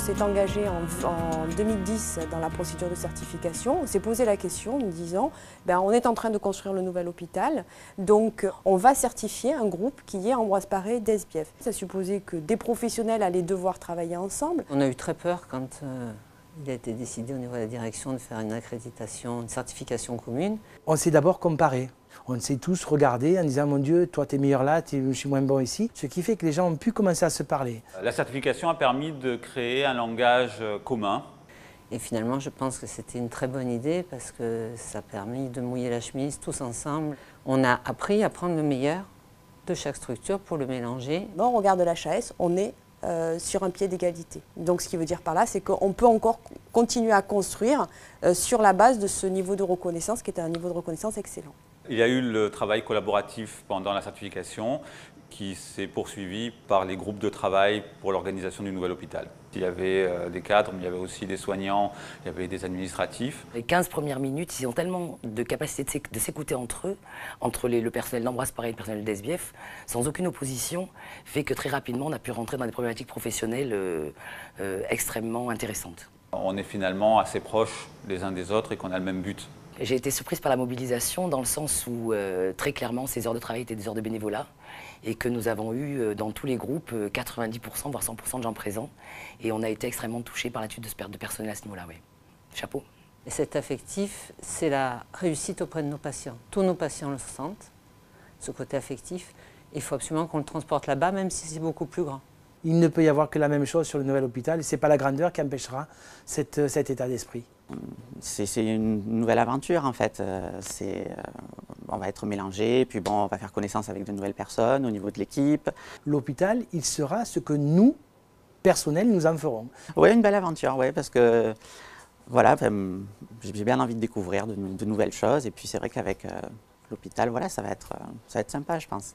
s'est engagé en 2010 dans la procédure de certification, on s'est posé la question en nous disant on est en train de construire le nouvel hôpital, donc on va certifier un groupe qui est Ambroise Paré d'SBF. Ça supposait que des professionnels allaient devoir travailler ensemble. On a eu très peur quand il a été décidé au niveau de la direction de faire une accréditation, une certification commune. On s'est d'abord comparé. On s'est tous regardés en disant « Mon Dieu, toi t'es meilleur là, je suis moins bon ici ». Ce qui fait que les gens ont pu commencer à se parler. La certification a permis de créer un langage commun. Et finalement, je pense que c'était une très bonne idée parce que ça a permis de mouiller la chemise tous ensemble. On a appris à prendre le meilleur de chaque structure pour le mélanger. Au regard de l'HAS, on est sur un pied d'égalité. Donc ce qui veut dire par là, c'est qu'on peut encore continuer à construire sur la base de ce niveau de reconnaissance qui est un niveau de reconnaissance excellent. Il y a eu le travail collaboratif pendant la certification qui s'est poursuivi par les groupes de travail pour l'organisation du nouvel hôpital. Il y avait des cadres, mais il y avait aussi des soignants, il y avait des administratifs. Les 15 premières minutes, ils ont tellement de capacité de s'écouter entre eux, entre le personnel d'Ambroise Paré et le personnel d'SBF, sans aucune opposition, fait que très rapidement on a pu rentrer dans des problématiques professionnelles extrêmement intéressantes. On est finalement assez proches les uns des autres et qu'on a le même but. J'ai été surprise par la mobilisation dans le sens où très clairement ces heures de travail étaient des heures de bénévolat et que nous avons eu dans tous les groupes 90% voire 100% de gens présents et on a été extrêmement touchés par l'étude de perte de personnel à ce niveau-là. Oui. Chapeau. Et cet affectif, c'est la réussite auprès de nos patients. Tous nos patients le sentent, ce côté affectif. Il faut absolument qu'on le transporte là-bas, même si c'est beaucoup plus grand. Il ne peut y avoir que la même chose sur le nouvel hôpital et ce n'est pas la grandeur qui empêchera cet état d'esprit. C'est une nouvelle aventure en fait. On va être mélangés, puis bon, on va faire connaissance avec de nouvelles personnes au niveau de l'équipe. L'hôpital, il sera ce que nous, personnels, nous en ferons. Oui, une belle aventure, oui, parce que voilà, j'ai bien envie de découvrir de nouvelles choses. Et puis c'est vrai qu'avec l'hôpital, voilà, ça va être sympa, je pense.